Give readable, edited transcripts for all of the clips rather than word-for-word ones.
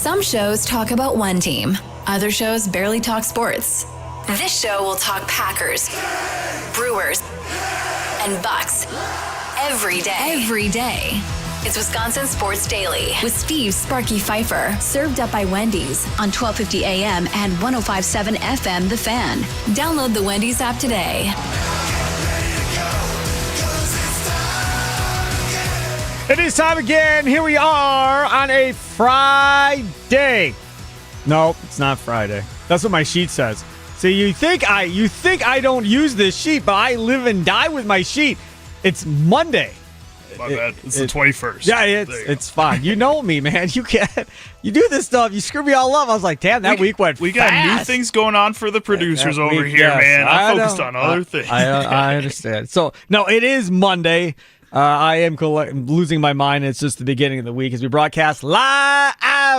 Some shows talk about one team. Other shows barely talk sports. This show will talk Packers, Brewers, and Bucks every day. It's Wisconsin Sports Daily with Steve Sparky Fifer. Served up by Wendy's on 1250 AM and 105.7 FM The Fan. Download the Wendy's app today. It is time again. Here we are on a Friday. No, it's not Friday. That's what my sheet says. See, you think I don't use this sheet, but I live and die with my sheet. It's Monday. My bad. It's the 21st. Yeah, it's fine. You know me, man. You do this stuff. You screw me all up. I was like, damn, that week went We fast. got new things going on for the producers over here, man. I'm focused on other things. I understand. So, no, it is Monday. I am losing my mind. It's just the beginning of the week as we broadcast live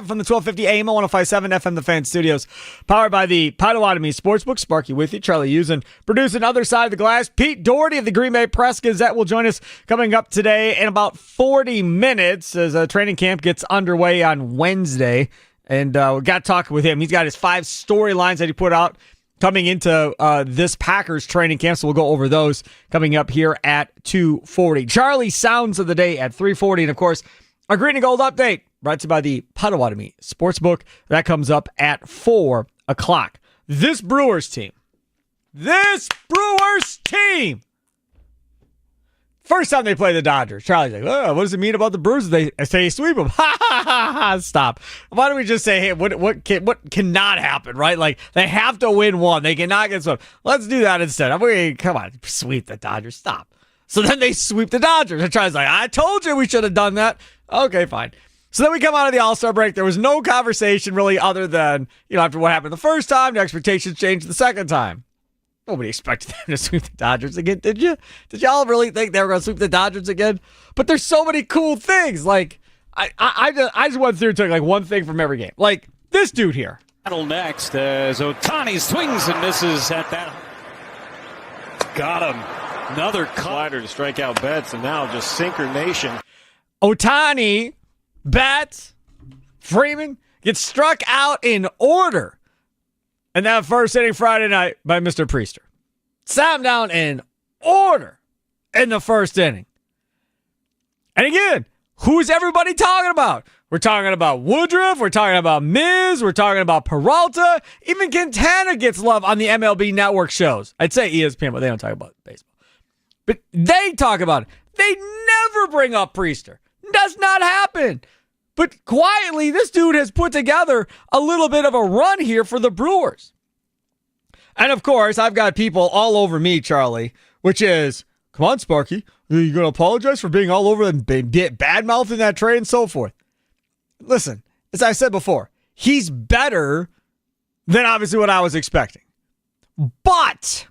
from the 1250 AM 105.7 FM The Fan Studios, powered by the Potawatomi Sportsbook. Sparky with you, Charlie Usen, producing Other Side of the Glass. Pete Doherty of the Green Bay Press Gazette will join us coming up today in about 40 minutes as training camp gets underway on Wednesday. And we got to talk with him. He's got his 5 storylines that he put out coming into this Packers training camp, so we'll go over those coming up here at 2:40. Charlie Sounds of the Day at 3:40, and of course, our Green and Gold update brought to you by the Potawatomi Sportsbook. That comes up at 4 o'clock. This Brewers team, first time they play the Dodgers, Charlie's like, oh, what does it mean about the Brewers? They say sweep them. Ha ha ha ha! Stop. Why don't we just say, hey, what cannot happen, right? Like, they have to win one. They cannot get swept. Let's do that instead. Come on, sweep the Dodgers. Stop. So then they sweep the Dodgers. And Charlie's like, I told you we should have done that. Okay, fine. So then we come out of the All-Star break. There was no conversation really other than, after what happened the first time, the expectations changed the second time. Nobody expected them to sweep the Dodgers again, did you? Did y'all really think they were going to sweep the Dodgers again? But there's so many cool things. Like, I just went through and took like one thing from every game. Like this dude here. Battle next as Ohtani swings and misses at that. Got him. Another collider to strike out Betts, and now just sinker nation. Ohtani, Betts, Freeman gets struck out in order. And that first inning Friday night by Mr. Priester. Sat him down in order in the first inning. And again, who's everybody talking about? We're talking about Woodruff. We're talking about Miz. We're talking about Peralta. Even Quintana gets love on the MLB Network shows. I'd say ESPN, but they don't talk about baseball. But they talk about it. They never bring up Priester. Does not happen. But quietly, this dude has put together a little bit of a run here for the Brewers. And of course, I've got people all over me, Charlie, which is, come on, Sparky, are you going to apologize for being all over and bad-mouthing that trade and so forth? Listen, as I said before, he's better than obviously what I was expecting. But,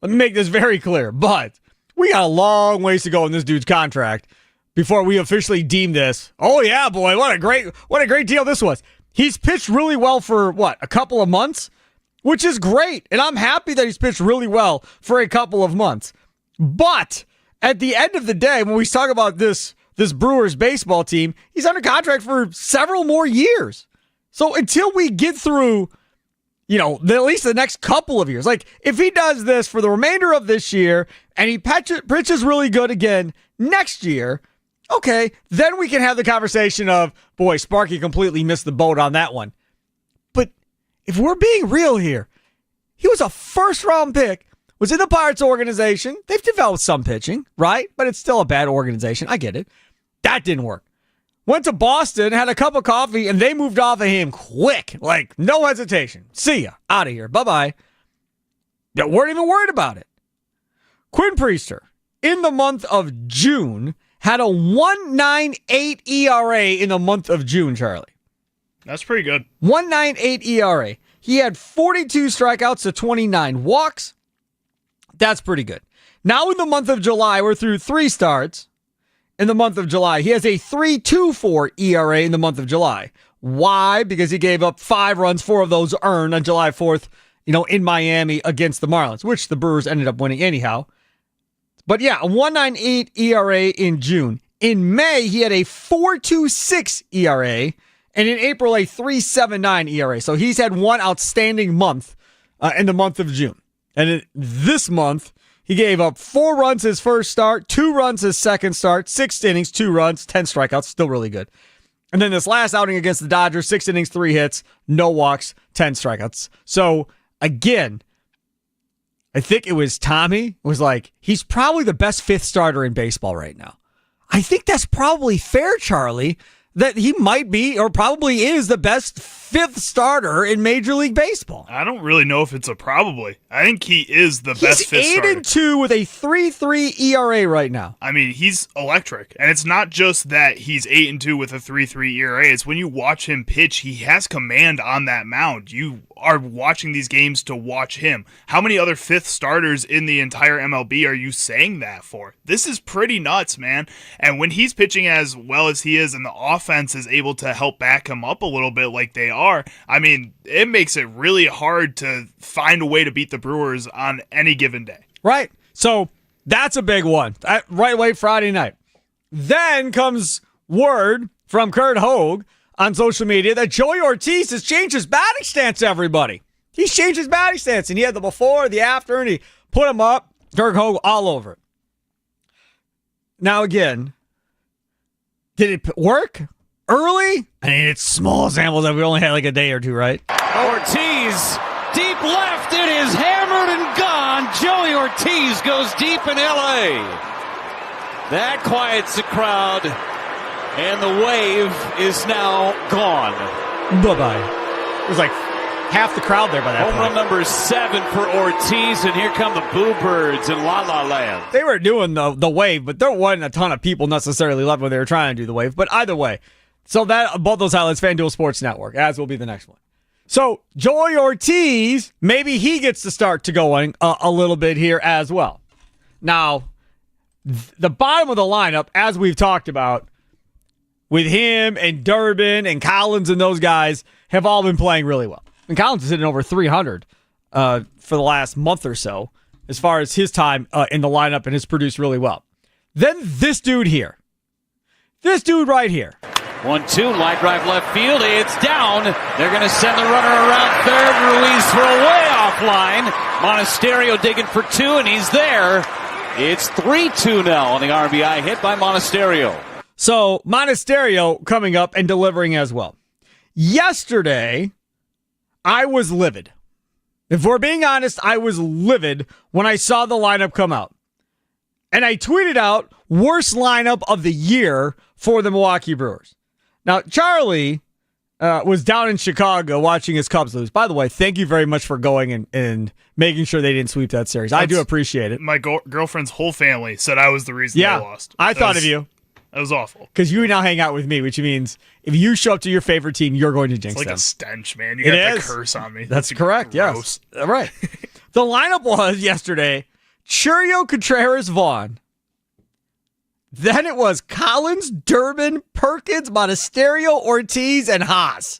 let me make this very clear, but we got a long ways to go in this dude's contract before we officially deem this, oh yeah, boy, what a great deal this was. He's pitched really well for, a couple of months? Which is great, and I'm happy that he's pitched really well for a couple of months. But at the end of the day, when we talk about this Brewers baseball team, he's under contract for several more years. So until we get through, at least the next couple of years, like if he does this for the remainder of this year and he pitches really good again next year, okay, then we can have the conversation of, boy, Sparky completely missed the boat on that one. But if we're being real here, he was a first-round pick, was in the Pirates organization. They've developed some pitching, right? But it's still a bad organization. I get it. That didn't work. Went to Boston, had a cup of coffee, and they moved off of him quick. Like, no hesitation. See ya. Out of here. Bye-bye. They weren't even worried about it. Quinn Priester, in the month of June, had a 1.98 ERA in the month of June, Charlie. That's pretty good. 1.98 ERA. He had 42 strikeouts to 29 walks. That's pretty good. Now in the month of July, we're through 3 starts. In the month of July, he has a 3.24 ERA in the month of July. Why? Because he gave up 5 runs, 4 of those earned on July 4th, in Miami against the Marlins, which the Brewers ended up winning anyhow. But yeah, a 1.98 ERA in June. In May, he had a 4.26 ERA. And in April, a 3.79 ERA. So he's had one outstanding month in the month of June. And this month, he gave up 4 runs his first start, 2 runs his second start, 6 innings, 2 runs, 10 strikeouts. Still really good. And then this last outing against the Dodgers, 6 innings, 3 hits, no walks, 10 strikeouts. So again, I think it was Tommy was like, he's probably the best 5th starter in baseball right now. I think that's probably fair, Charlie, that he might be or probably is the best 5th starter in Major League Baseball. I don't really know if it's a probably. I think he is the best 5th starter. He's 8-2 with a 3.3 ERA right now. I mean, he's electric. And it's not just that he's 8-2 with a 3.3 ERA. It's when you watch him pitch, he has command on that mound. You are watching these games to watch him. How many other 5th starters in the entire MLB are you saying that for? This is pretty nuts, man. And when he's pitching as well as he is and the offense is able to help back him up a little bit like they are, I mean, it makes it really hard to find a way to beat the Brewers on any given day. Right. So that's a big one. Right away Friday night. Then comes word from Kurt Hogue on social media that Joey Ortiz has changed his batting stance, everybody. He's changed his batting stance, and he had the before, the after, and he put him up. Kurt Hogue all over it. Now again, did it work early? I mean, it's small samples that we only had like a day or two, right? Ortiz, deep left, it is hammered and gone. Joey Ortiz goes deep in L.A. That quiets the crowd, and the wave is now gone. Bye-bye. It was like half the crowd there by that point. Home run number 7 for Ortiz, and here come the Boo Birds in La La Land. They were doing the wave, but there wasn't a ton of people necessarily left when they were trying to do the wave. But either way, so that both those highlights, FanDuel Sports Network, as will be the next one. So Joey Ortiz, maybe he gets the start to going a little bit here as well. Now, the bottom of the lineup, as we've talked about, with him and Durbin and Collins and those guys, have all been playing really well. And Collins is hitting over 300 for the last month or so, as far as his time in the lineup, and has produced really well. Then this dude here. This dude right here. 1-2, line drive left field. It's down. They're going to send the runner around third. Ruiz throw way offline. Monasterio digging for 2, and he's there. It's 3-2 now on the RBI hit by Monasterio. So Monasterio coming up and delivering as well. Yesterday, I was livid. If we're being honest, I was livid when I saw the lineup come out. And I tweeted out, worst lineup of the year for the Milwaukee Brewers. Now, Charlie was down in Chicago watching his Cubs lose. By the way, thank you very much for going and making sure they didn't sweep that series. I do appreciate it. My girlfriend's whole family said I was the reason they lost. I thought of you. That was awful. Because you now hang out with me, which means if you show up to your favorite team, you're going to jinx them. It's like a stench, man. You got that curse on me. That's correct, yes. Right. The lineup was yesterday, Churio, Contreras, Vaughn. Then it was Collins, Durbin, Perkins, Monasterio, Ortiz, and Haas.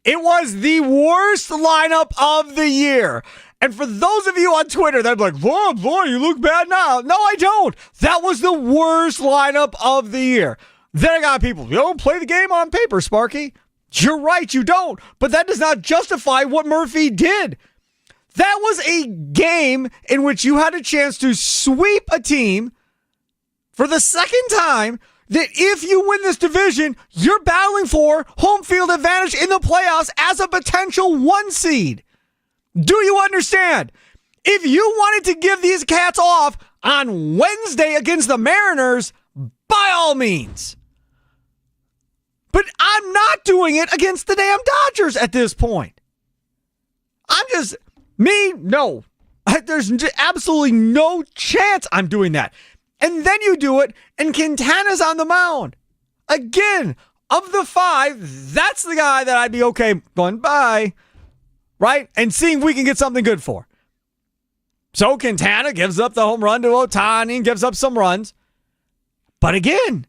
It was the worst lineup of the year. And for those of you on Twitter that are like, Vaughn, you look bad now. No, I don't. That was the worst lineup of the year. Then I got people, play the game on paper, Sparky. You're right, you don't. But that does not justify what Murphy did. That was a game in which you had a chance to sweep a team for the second time, that if you win this division, you're battling for home field advantage in the playoffs as a potential 1 seed. Do you understand? If you wanted to give these cats off on Wednesday against the Mariners, by all means. But I'm not doing it against the damn Dodgers at this point. No. There's absolutely no chance I'm doing that. And then you do it, and Quintana's on the mound. Again, of the 5, that's the guy that I'd be okay going, bye. Right? And seeing if we can get something good for. So Quintana gives up the home run to Ohtani and gives up some runs. But again,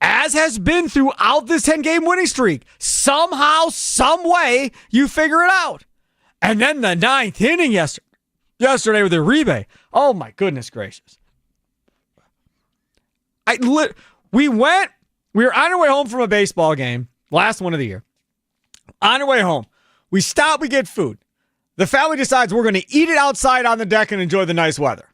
as has been throughout this 10-game winning streak, somehow, some way, you figure it out. And then the 9th inning yesterday with Uribe. Oh, my goodness gracious. We were on our way home from a baseball game, last one of the year. On our way home, we stop, we get food. The family decides we're going to eat it outside on the deck and enjoy the nice weather.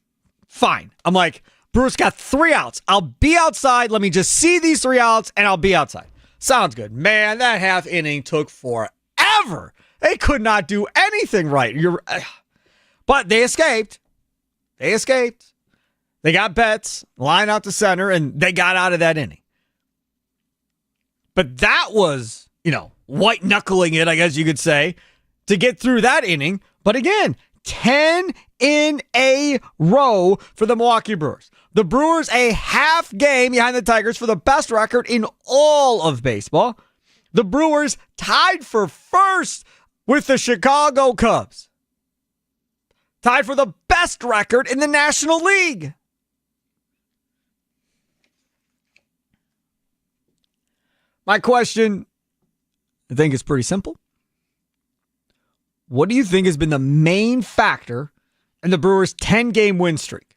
Fine. I'm like, Brewers got 3 outs. I'll be outside. Let me just see these 3 outs, and I'll be outside. Sounds good. Man, that half inning took forever. They could not do anything right. But they escaped. They got Betts, line out to center, and they got out of that inning. But that was, white knuckling it, I guess you could say, to get through that inning. But again, 10 in a row for the Milwaukee Brewers. The Brewers a half game behind the Tigers for the best record in all of baseball. The Brewers tied for first with the Chicago Cubs. Tied for the best record in the National League. My question, I think, is pretty simple. What do you think has been the main factor in the Brewers' 10-game win streak?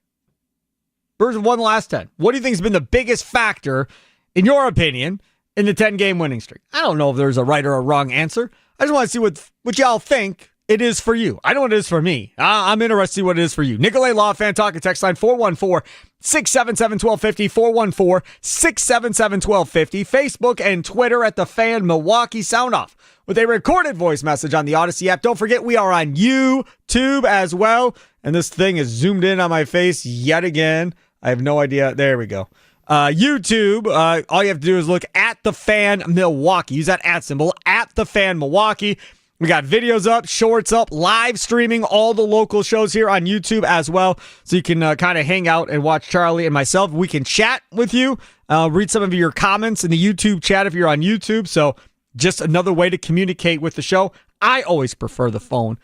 Brewers have won the last 10. What do you think has been the biggest factor, in your opinion, in the 10-game winning streak? I don't know if there's a right or a wrong answer. I just want to see what y'all think it is for you. I know what it is for me. I'm interested to see what it is for you. Nicolay Law Fan Talk, text line 414-677-1250, 414-677-1250. Facebook and Twitter at The Fan Milwaukee. Sound off with a recorded voice message on the Odyssey app. Don't forget, we are on YouTube as well. And this thing is zoomed in on my face yet again. I have no idea. There we go. YouTube, all you have to do is look at The Fan Milwaukee. Use that @ symbol, at The Fan Milwaukee. We got videos up, shorts up, live streaming all the local shows here on YouTube as well. So you can kind of hang out and watch Charlie and myself. We can chat with you, read some of your comments in the YouTube chat if you're on YouTube. So just another way to communicate with the show. I always prefer the phone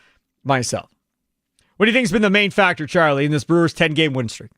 myself. What do you think has been the main factor, Charlie, in this Brewers 10-game win streak?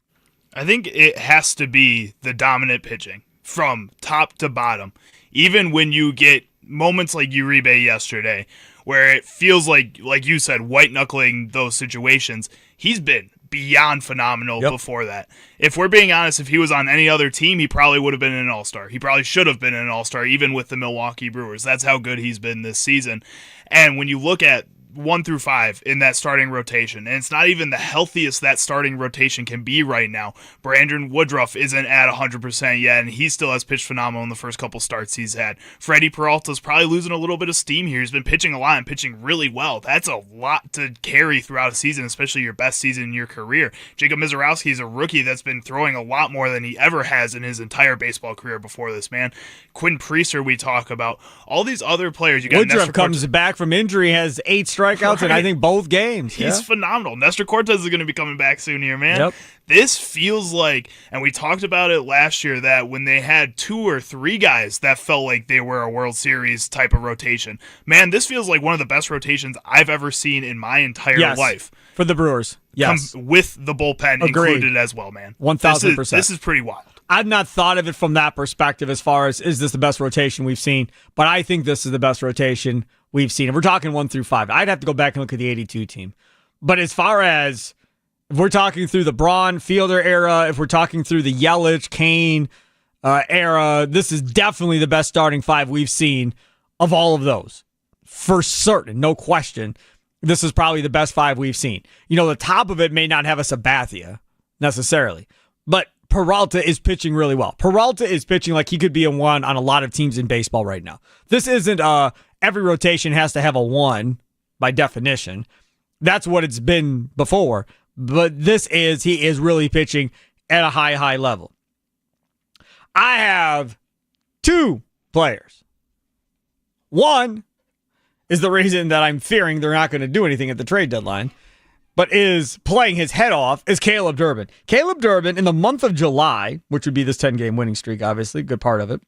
I think it has to be the dominant pitching from top to bottom. Even when you get moments like Uribe yesterday, where it feels like you said, white-knuckling those situations, he's been beyond phenomenal before that. If we're being honest, if he was on any other team, he probably would have been an all-star. He probably should have been an all-star, even with the Milwaukee Brewers. That's how good he's been this season. And when you look at 1 through 5 in that starting rotation, and it's not even the healthiest that starting rotation can be right now. Brandon Woodruff isn't at 100% yet, and he still has pitched phenomenal in the first couple starts he's had. Freddie Peralta's probably losing a little bit of steam here. He's been pitching a lot and pitching really well. That's a lot to carry throughout a season, especially your best season in your career. Jacob Mizorowski is a rookie that's been throwing a lot more than he ever has in his entire baseball career before this, man. Quinn Priester, we talk about. All these other players. You got Woodruff comes back from injury, has 8 strikeouts in I think both games. He's phenomenal. Nestor Cortez is going to be coming back soon here, man. Yep. This feels like, and we talked about it last year, that when they had 2 or 3 guys that felt like they were a World Series type of rotation. Man, this feels like one of the best rotations I've ever seen in my entire life. For the Brewers. Yes. With the bullpen included as well, man. 1,000%. This is pretty wild. I've not thought of it from that perspective as far as, is this the best rotation we've seen? But I think this is the best rotation we've seen. If we're talking 1 through 5, I'd have to go back and look at the 82 team. But as far as, if we're talking through the Braun Fielder era, if we're talking through the Yelich, Kane era, this is definitely the best starting 5 we've seen of all of those. For certain, no question. This is probably the best 5 we've seen. The top of it may not have a Sabathia necessarily, but Peralta is pitching really well. Peralta is pitching like he could be a 1 on a lot of teams in baseball right now. This isn't every rotation has to have a 1 by definition. That's what it's been before. But he is really pitching at a high level. I have 2 players. One is the reason that I'm fearing they're not going to do anything at the trade deadline, but is playing his head off, is Caleb Durbin. Caleb Durbin, in the month of July, which would be this 10-game winning streak, obviously, good part of it,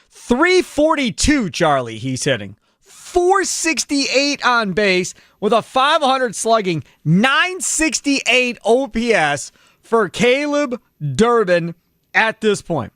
342, Charlie, he's hitting. 468 on base with a 500 slugging, 968 OPS for Caleb Durbin at this point.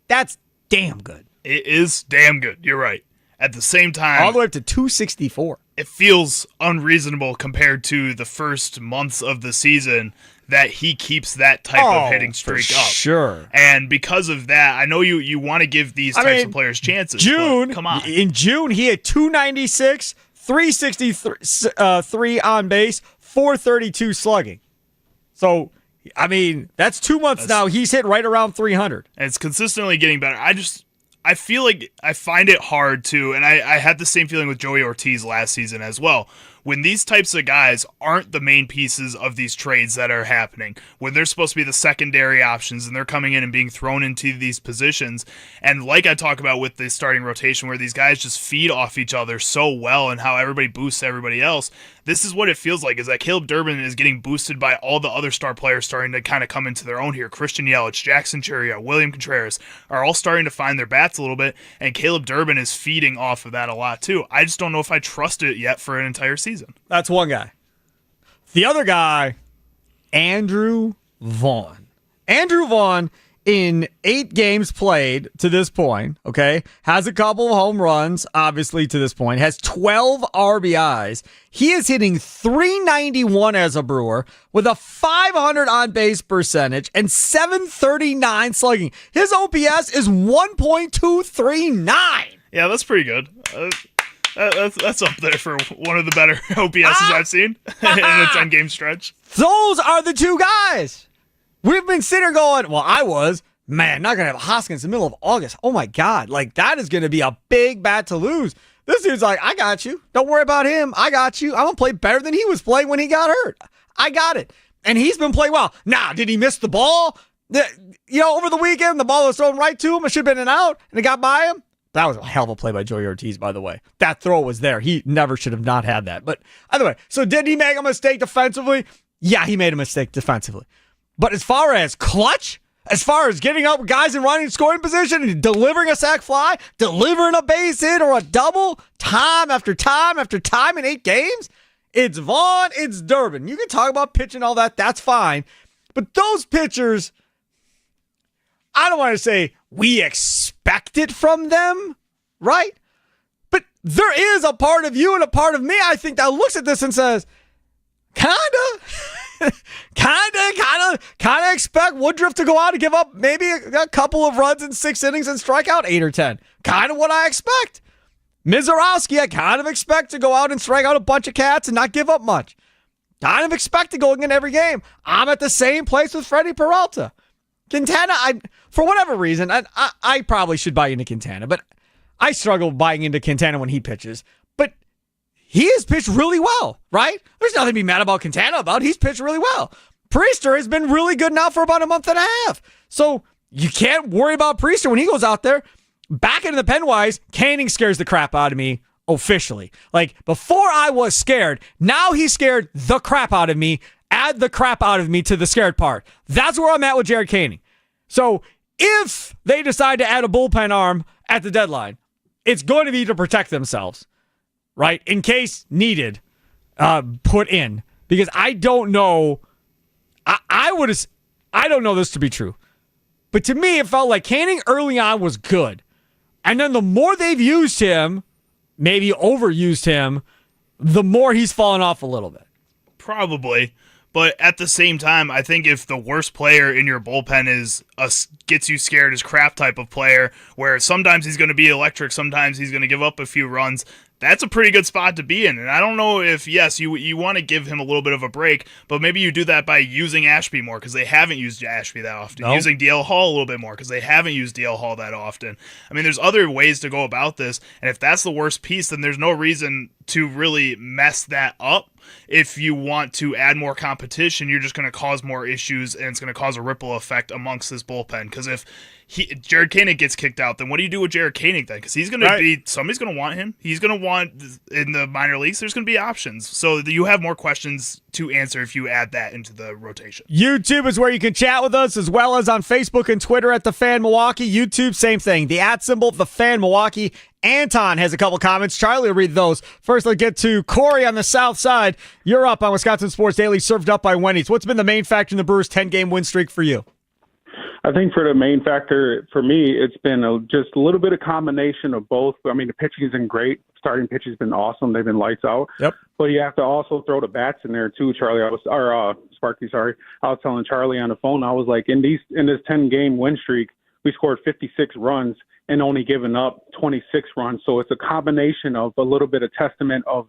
That's damn good. It is damn good. You're right. At the same time, all the way up to 264. It feels unreasonable compared to the first months of the season that he keeps that type of hitting streak up. Sure. And because of that, I know you want to give these types of players chances. June, come on. In June, he had 296, 363 on base, 432 slugging. So, I mean, that's 2 months now. He's hit right around 300. And it's consistently getting better. I feel like I find it hard to, and I had the same feeling with Joey Ortiz last season as well. When these types of guys aren't the main pieces of these trades that are happening, when they're supposed to be the secondary options and they're coming in and being thrown into these positions, and like I talk about with the starting rotation where these guys just feed off each other so well and how everybody boosts everybody else, this is what it feels like, is that Caleb Durbin is getting boosted by all the other star players starting to kind of come into their own here. Christian Yelich, Jackson Chourio, William Contreras are all starting to find their bats a little bit, and Caleb Durbin is feeding off of that a lot too. I just don't know if I trust it yet for an entire season. That's one guy. The other guy, Andrew Vaughn. Andrew Vaughn, in 8 games played to this point, okay, has a couple of home runs, obviously, to this point, has 12 RBIs. He is hitting .391 as a Brewer with a .500 on-base percentage and .739 slugging. His OPS is 1.239. Yeah, that's pretty good. That's up there for one of the better OPSs I've seen in a 10-game stretch. Those are the two guys. We've been sitting here going, well, not going to have Hoskins in the middle of August. Oh, my God. Like, that is going to be a big bat to lose. This dude's like, I got you. Don't worry about him. I got you. I'm going to play better than he was playing when he got hurt. I got it. And he's been playing well. Now, did he miss the ball? Over the weekend, the ball was thrown right to him. It should have been an out, and it got by him. That was a hell of a play by Joey Ortiz, by the way. That throw was there. He never should have not had that. But either way, so did he make a mistake defensively? Yeah, he made a mistake defensively. But as far as clutch, as far as getting up guys in running scoring position and delivering a sac fly, delivering a base hit or a double time after time after time in 8 games, it's Vaughn, it's Durbin. You can talk about pitching all that. That's fine. But those pitchers, I don't want to say we expect it from them, right? But there is a part of you and a part of me, I think, that looks at this and says, kind of expect Woodruff to go out and give up maybe a couple of runs in 6 innings and strike out 8 or 10. Kind of what I expect. Mizorowski, I kind of expect to go out and strike out a bunch of cats and not give up much. Kind of expect to go in every game. I'm at the same place with Freddie Peralta. Quintana, for whatever reason, I probably should buy into Quintana, but I struggle buying into Quintana when he pitches. But he has pitched really well, right? There's nothing to be mad about Quintana about. He's pitched really well. Priester has been really good now for about a month and a half. So you can't worry about Priester when he goes out there. Back into the pen-wise, Canning scares the crap out of me officially. Like, before I was scared, now he scared the crap out of me. Add the crap out of me to the scared part. That's where I'm at with Jared Canning. So if they decide to add a bullpen arm at the deadline, it's going to be to protect themselves, right? In case needed, put in. Because I don't know. I don't know this to be true. But to me, it felt like Canning early on was good. And then the more they've used him, maybe overused him, the more he's fallen off a little bit. Probably. But at the same time, I think if the worst player in your bullpen is a gets you scared as crap type of player, where sometimes he's going to be electric, sometimes he's going to give up a few runs, that's a pretty good spot to be in. And I don't know if, yes, you want to give him a little bit of a break, but maybe you do that by using Ashby more because they haven't used Ashby that often. Nope. Using DL Hall a little bit more because they haven't used DL Hall that often. I mean, there's other ways to go about this, and if that's the worst piece, then there's no reason to really mess that up. If you want to add more competition, you're just going to cause more issues, and it's going to cause a ripple effect amongst this bullpen. Because if Jared Koenig gets kicked out, then what do you do with Jared Koenig then? Because he's going to be, somebody's going to want him. He's going to want, in the minor leagues, there's going to be options. So you have more questions to answer if you add that into the rotation. YouTube is where you can chat with us, as well as on Facebook and Twitter at The Fan Milwaukee. YouTube, same thing. The @ symbol, The Fan Milwaukee. Anton has a couple comments. Charlie will read those. First, let's get to Corey on the south side. You're up on Wisconsin Sports Daily, served up by Wendy's. What's been the main factor in the Brewers' 10-game win streak for you? I think for the main factor, for me, it's been just a little bit of combination of both. I mean, the pitching's been great. Starting pitching's been awesome. They've been lights out. Yep. But you have to also throw the bats in there too, Charlie. Sparky, sorry. I was telling Charlie on the phone, I was like, in this 10-game win streak, we scored 56 runs and only given up 26 runs. So it's a combination of a little bit of testament of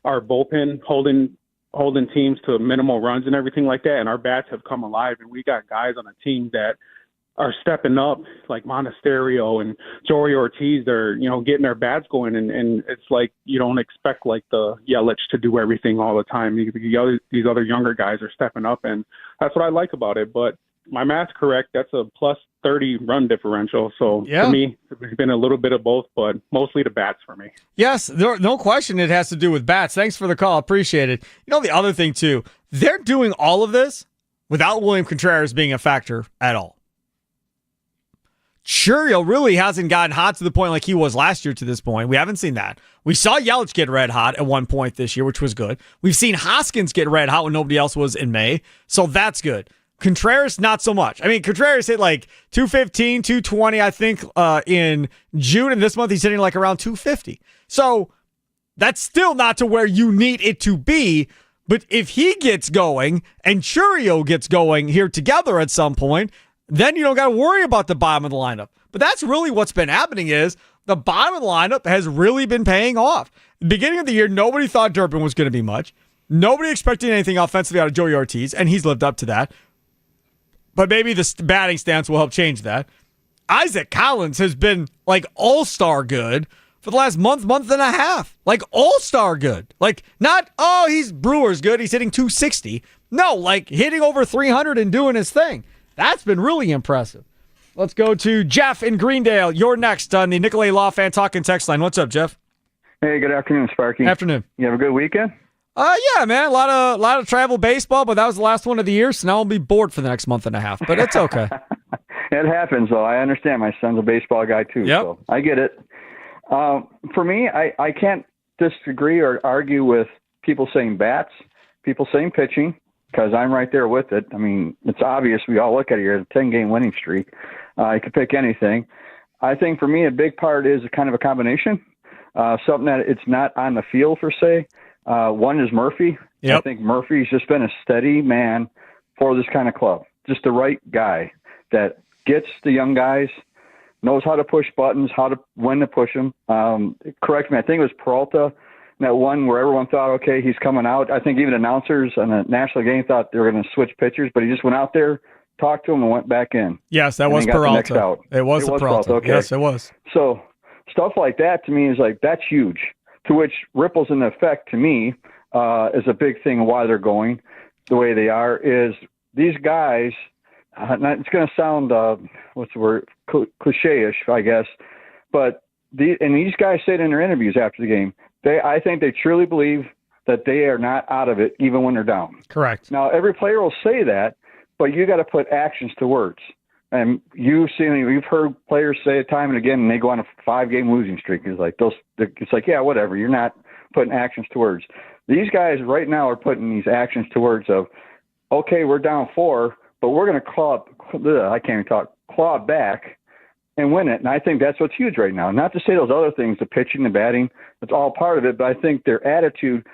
our bullpen holding teams to minimal runs and everything like that. And our bats have come alive, and we got guys on the team that are stepping up, like Monasterio and Joey Ortiz. They're, getting their bats going. And it's like, you don't expect like the Yelich to do everything all the time. These other younger guys are stepping up, and that's what I like about it. But my math's correct. That's a plus 30 run differential. So for me, it's been a little bit of both, but mostly the bats for me. Yes, no question it has to do with bats. Thanks for the call. Appreciate it. The other thing, too, they're doing all of this without William Contreras being a factor at all. Churio really hasn't gotten hot to the point like he was last year to this point. We haven't seen that. We saw Yelich get red hot at one point this year, which was good. We've seen Hoskins get red hot when nobody else was in May, so that's good. Contreras, not so much. I mean, Contreras hit like 215, 220, I think, in June, and this month he's hitting like around 250. So that's still not to where you need it to be, but if he gets going and Churio gets going here together at some point, then you don't got to worry about the bottom of the lineup. But that's really what's been happening is the bottom of the lineup has really been paying off. Beginning of the year, nobody thought Durbin was going to be much. Nobody expected anything offensively out of Joey Ortiz, and he's lived up to that. But maybe the batting stance will help change that. Isaac Collins has been like all-star good for the last month and a half. Like all-star good. Like not, he's Brewers good. He's hitting 260. No, like hitting over 300 and doing his thing. That's been really impressive. Let's go to Jeff in Greendale. You're next on the Nicolay Law Fan Talking text line. What's up, Jeff? Hey, good afternoon, Sparky. Afternoon. You have a good weekend? Yeah, man. A lot of travel baseball, but that was the last one of the year, so now I'll be bored for the next month and a half. But it's okay. It happens, though. I understand. My son's a baseball guy too, so I get it. For me, I can't disagree or argue with people saying bats, people saying pitching, because I'm right there with it. I mean, it's obvious. We all look at it here, a 10-game winning streak. You could pick anything. I think for me, a big part is kind of a combination, something that it's not on the field per se. One is Murphy. Yep. I think Murphy's just been a steady man for this kind of club. Just the right guy that gets the young guys, knows how to push buttons, when to push them. Correct me, I think it was Peralta, that one where everyone thought, okay, he's coming out. I think even announcers on the national game thought they were going to switch pitchers, but he just went out there, talked to him, and went back in. Yes, that was Peralta. It was Peralta. Okay. Yes, it was. So stuff like that to me is like, that's huge. To which ripples in effect to me is a big thing why they're going the way they are is these guys, it's going to sound, what's the word, cliche-ish, I guess, but these guys say it in their interviews after the game, I think they truly believe that they are not out of it even when they're down. Correct. Now, every player will say that, but you got to put actions to words. And you've heard players say it time and again, and they go on a 5-game losing streak. It's like, yeah, whatever. You're not putting actions to words. These guys right now are putting these actions to words of, okay, we're down 4, but we're going to claw back and win it. And I think that's what's huge right now. Not to say those other things, the pitching, the batting, it's all part of it. But I think their attitude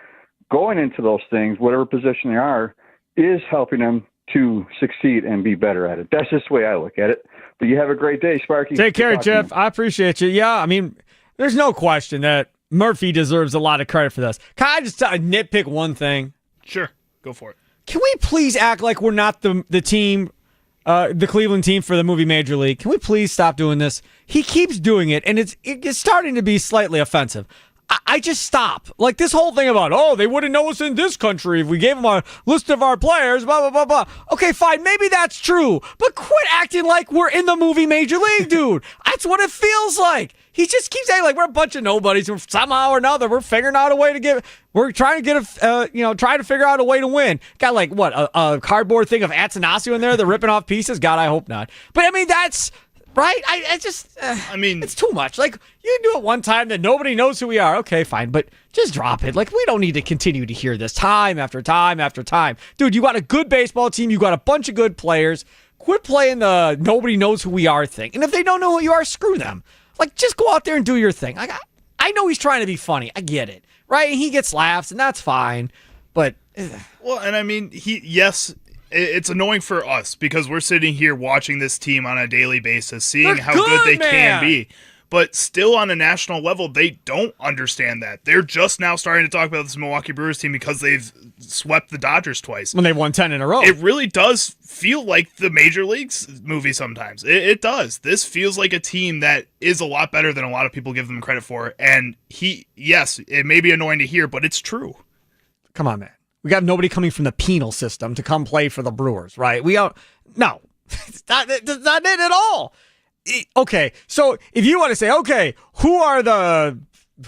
going into those things, whatever position they are, is helping them to succeed and be better at it. That's just the way I look at it. But you have a great day, Sparky. Take care, Jeff. I appreciate you. Yeah, I mean, there's no question that Murphy deserves a lot of credit for this. Can I just nitpick one thing? Sure. Go for it. Can we please act like we're not the team, the Cleveland team for the movie Major League? Can we please stop doing this? He keeps doing it, and it's starting to be slightly offensive. I just stop. Like this whole thing about, they wouldn't know us in this country if we gave them a list of our players, blah, blah, blah, blah. Okay, fine. Maybe that's true. But quit acting like we're in the movie Major League, dude. That's what it feels like. He just keeps saying like we're a bunch of nobodies. Somehow or another, we're figuring out a way to we're trying to trying to figure out a way to win. Got like, what, a cardboard thing of Attanasio in there? They're ripping off pieces? God, I hope not. But I mean, that's... Right? I mean, it's too much. Like, you can do it one time that nobody knows who we are. Okay, fine, but just drop it. Like, we don't need to continue to hear this time after time after time. Dude, you got a good baseball team. You got a bunch of good players. quit playing the nobody knows who we are thing. And if they don't know who you are, screw them. Like, just go out there and do your thing. I know he's trying to be funny. I get it. Right? And he gets laughs, and that's fine. But well, and I mean, it's annoying for us because we're sitting here watching this team on a daily basis, seeing how good they can be. But still on a national level, they don't understand that. They're just now starting to talk about this Milwaukee Brewers team because they've swept the Dodgers twice. When they've won 10 in a row. It really does feel like the Major Leagues movie sometimes. It does. This feels like a team that is a lot better than a lot of people give them credit for. And yes, it may be annoying to hear, but it's true. Come on, man. We got nobody coming from the penal system to come play for the Brewers, right? No, that's not it at all. Okay, so if you want to say, okay, who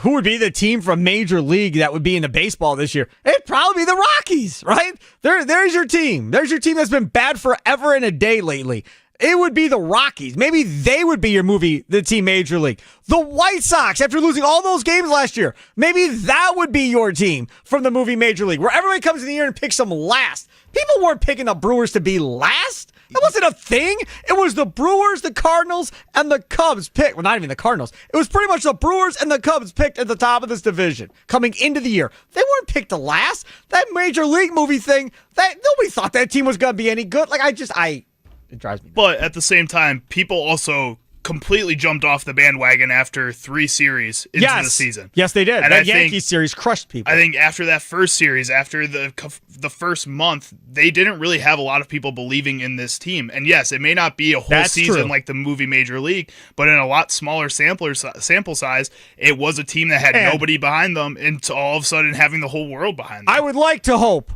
would be the team from Major League that would be into baseball this year? It'd probably be the Rockies, right? There's your team. There's your team that's been bad forever and a day lately. It would be the Rockies. Maybe they would be the team Major League. The White Sox, after losing all those games last year, maybe that would be your team from the movie Major League, where everybody comes in the year and picks them last. People weren't picking the Brewers to be last. That wasn't a thing. It was the Brewers, the Cardinals, and the Cubs picked. Well, not even the Cardinals. It was pretty much the Brewers and the Cubs picked at the top of this division coming into the year. They weren't picked to last. That Major League movie thing, that nobody thought that team was going to be any good. It drives me nuts. But at the same time, people also completely jumped off the bandwagon after 3 series into the season. Yes, they did. And that Yankees series crushed people. I think after that first series, after the first month, they didn't really have a lot of people believing in this team. And yes, it may not be a whole season like the movie Major League, but in a lot smaller sample size, it was a team that had nobody behind them, and all of a sudden having the whole world behind them. I would like to hope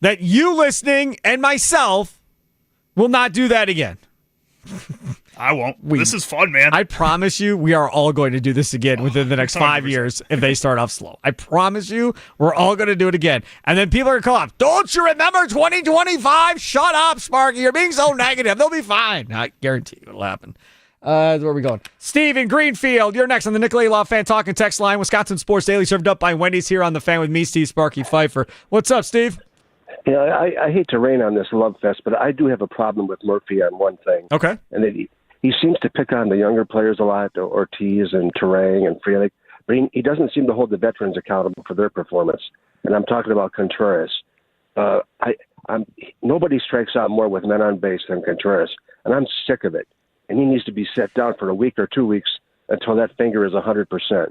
that you listening and myself will not do that again. I won't. This is fun, man. I promise you, we are all going to do this again within the next 5 years if they start off slow. I promise you, we're all going to do it again. And then people are going to call up, don't you remember 2025? Shut up, Sparky. You're being so negative. They'll be fine. I guarantee you it'll happen. Where are we going? Steve in Greenfield, you're next on the Nicolay Law Fan Talking text line. Wisconsin Sports Daily served up by Wendy's here on the Fan with me, Steve Sparky Fifer. What's up, Steve? Yeah, I hate to rain on this love fest, but I do have a problem with Murphy on one thing. Okay. And he seems to pick on the younger players a lot, Ortiz and Terang and Frelick, but he doesn't seem to hold the veterans accountable for their performance. And I'm talking about Contreras. Nobody strikes out more with men on base than Contreras, and I'm sick of it. And he needs to be set down for a week or 2 weeks until that finger is 100%.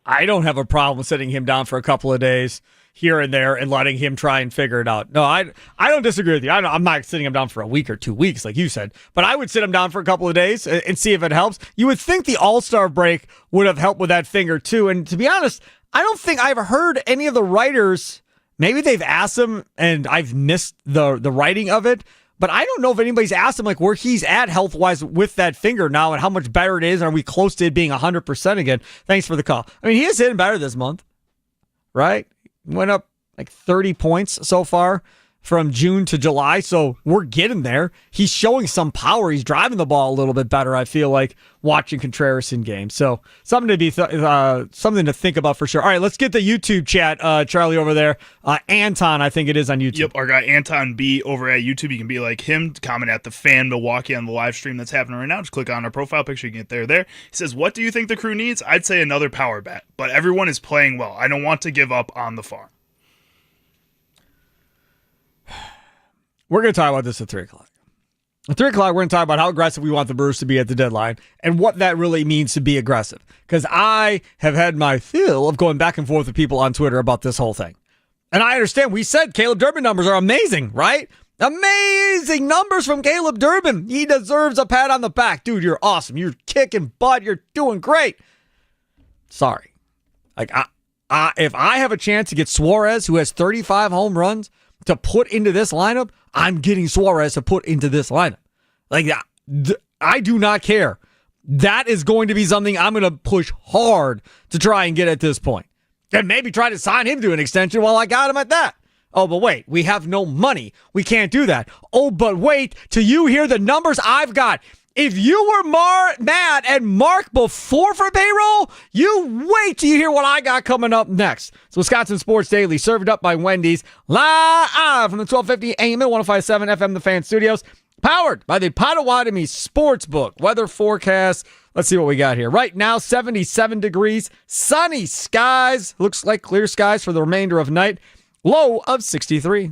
I don't have a problem sitting him down for a couple of days here and there and letting him try and figure it out. No, I don't disagree with you. I'm not sitting him down for a week or 2 weeks like you said, but I would sit him down for a couple of days and see if it helps. You would think the All-Star break would have helped with that finger too. And to be honest, I don't think I've heard any of the writers, maybe they've asked him and I've missed the writing of it, but I don't know if anybody's asked him like where he's at health-wise with that finger now and how much better it is. Are we close to it being 100% again? Thanks for the call. I mean, he is hitting better this month, right? Went up like 30 points so far from June to July, so we're getting there. He's showing some power. He's driving the ball a little bit better, I feel like, watching Contreras in games. So something to be something to think about for sure. All right, let's get the YouTube chat, Charlie, over there. Anton, I think it is on YouTube. Yep, our guy Anton B over at YouTube. You can be like him, comment at the Fan Milwaukee on the live stream that's happening right now. Just click on our profile picture. You can get there. He says, what do you think the Crew needs? I'd say another power bat, but everyone is playing well. I don't want to give up on the farm. We're going to talk about this at 3 o'clock. At 3 o'clock, we're going to talk about how aggressive we want the Brewers to be at the deadline and what that really means to be aggressive. Because I have had my fill of going back and forth with people on Twitter about this whole thing. And I understand, we said Caleb Durbin numbers are amazing, right? Amazing numbers from Caleb Durbin. He deserves a pat on the back. Dude, you're awesome. You're kicking butt. You're doing great. Sorry. Like, if I have a chance to get Suarez, who has 35 home runs, to put into this lineup, I'm getting Suarez to put into this lineup. Like, I do not care. That is going to be something I'm going to push hard to try and get at this point. And maybe try to sign him to an extension while I got him at that. Oh, but wait, we have no money. We can't do that. Oh, but wait till you hear the numbers I've got. If you were mad at Mark before for payroll, you wait till you hear what I got coming up next. It's Wisconsin Sports Daily, served up by Wendy's, live from the 1250 AM and 105.7 FM The Fan Studios. Powered by the Potawatomi Sportsbook. Weather forecast. Let's see what we got here. Right now, 77 degrees. Sunny skies. Looks like clear skies for the remainder of night. Low of 63.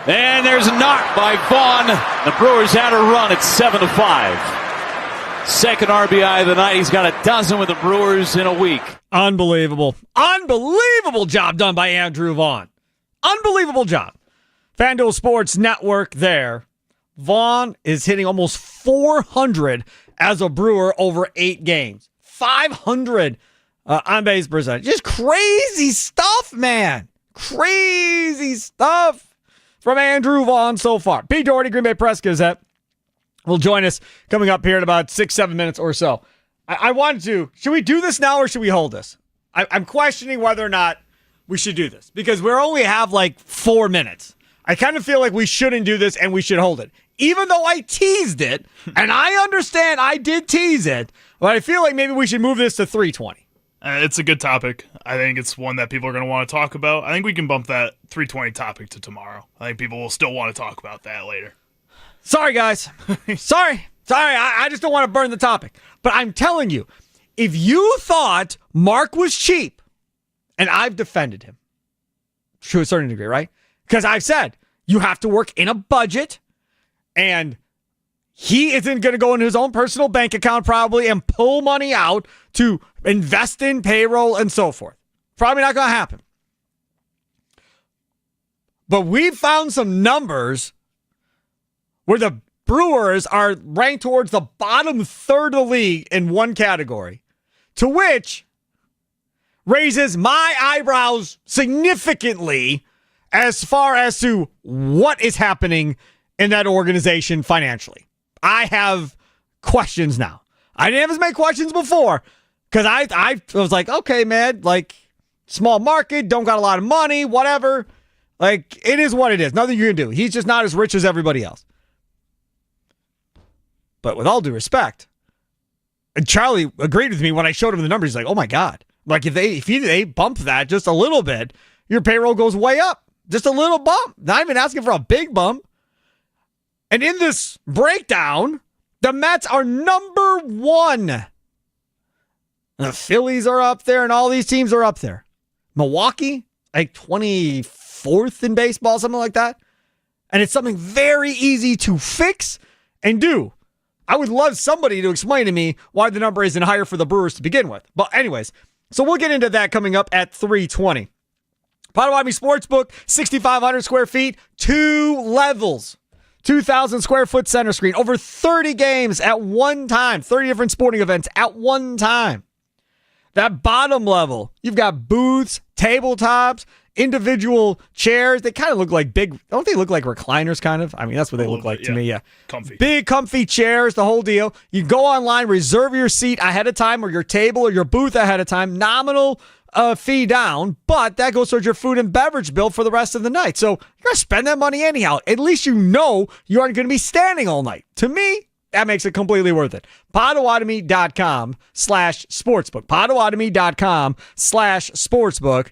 And there's a knock by Vaughn. The Brewers had a run at 7-5. Second RBI of the night. He's got a dozen with the Brewers in a week. Unbelievable. Unbelievable job done by Andrew Vaughn. Unbelievable job. FanDuel Sports Network there. Vaughn is hitting almost 400 as a Brewer over 8 games. 500 on base percentage. Just crazy stuff, man. Crazy stuff from Andrew Vaughn so far. P. Doherty, Green Bay Press Gazette, will join us coming up here in about 6-7 minutes or so. I wanted to, should we do this now or should we hold this? I'm questioning whether or not we should do this because we only have like 4 minutes. I kind of feel like we shouldn't do this and we should hold it. Even though I teased it, and I understand I did tease it, but I feel like maybe we should move this to 3:20. It's a good topic. I think it's one that people are going to want to talk about. I think we can bump that 3:20 topic to tomorrow. I think people will still want to talk about that later. Sorry, guys. Sorry. I just don't want to burn the topic. But I'm telling you, if you thought Mark was cheap, and I've defended him to a certain degree, right? Because I've said you have to work in a budget, and He isn't going to go into his own personal bank account probably and pull money out to invest in payroll and so forth. Probably not going to happen. But we found some numbers where the Brewers are ranked towards the bottom third of the league in one category, to which raises my eyebrows significantly as far as to what is happening in that organization financially. I have questions now. I didn't have as many questions before because I was like, okay, man, like small market, don't got a lot of money, whatever. Like, it is what it is. Nothing you can do. He's just not as rich as everybody else. But with all due respect, and Charlie agreed with me when I showed him the numbers. He's like, oh my God. Like, if they bump that just a little bit, your payroll goes way up. Just a little bump. Not even asking for a big bump. And in this breakdown, the Mets are number one. The Phillies are up there, and all these teams are up there. Milwaukee, like 24th in baseball, something like that. And it's something very easy to fix and do. I would love somebody to explain to me why the number isn't higher for the Brewers to begin with. But anyways, so we'll get into that coming up at 3:20. Potawatomi Sportsbook, 6,500 square feet, 2 levels, 2,000 square foot center screen, over 30 games at one time, 30 different sporting events at one time. That bottom level, you've got booths, tabletops, individual chairs. They kind of look like don't they look like recliners kind of? I mean, that's what they look like to me, yeah. Comfy. Big, comfy chairs, the whole deal. You go online, reserve your seat ahead of time or your table or your booth ahead of time. Nominal fee down, but that goes towards your food and beverage bill for the rest of the night. So you're going to spend that money anyhow. At least you know you aren't going to be standing all night. To me, that makes it completely worth it. Potawatomi.com/sportsbook. Potawatomi.com/sportsbook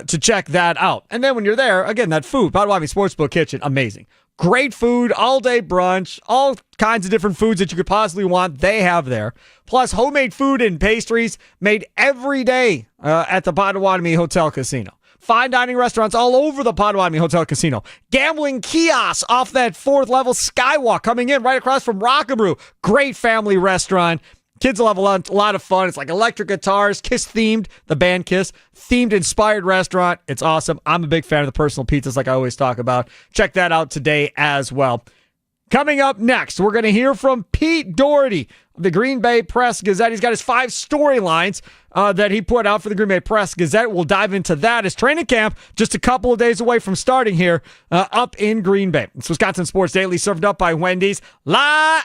to check that out. And then when you're there, again, that food, Potawatomi Sportsbook Kitchen, amazing. Great food, all-day brunch, all kinds of different foods that you could possibly want, they have there. Plus, homemade food and pastries made every day at the Potawatomi Hotel Casino. Fine dining restaurants all over the Potawatomi Hotel Casino. Gambling kiosks off that 4th level skywalk coming in right across from Rockabrew. Great family restaurant. Kids will have a lot of fun. It's like electric guitars, Kiss themed, the band Kiss, themed inspired restaurant. It's awesome. I'm a big fan of the personal pizzas like I always talk about. Check that out today as well. Coming up next, we're going to hear from Pete Doherty of the Green Bay Press Gazette. He's got his 5 storylines that he put out for the Green Bay Press Gazette. We'll dive into that as training camp just a couple of days away from starting here up in Green Bay. It's Wisconsin Sports Daily, served up by Wendy's, live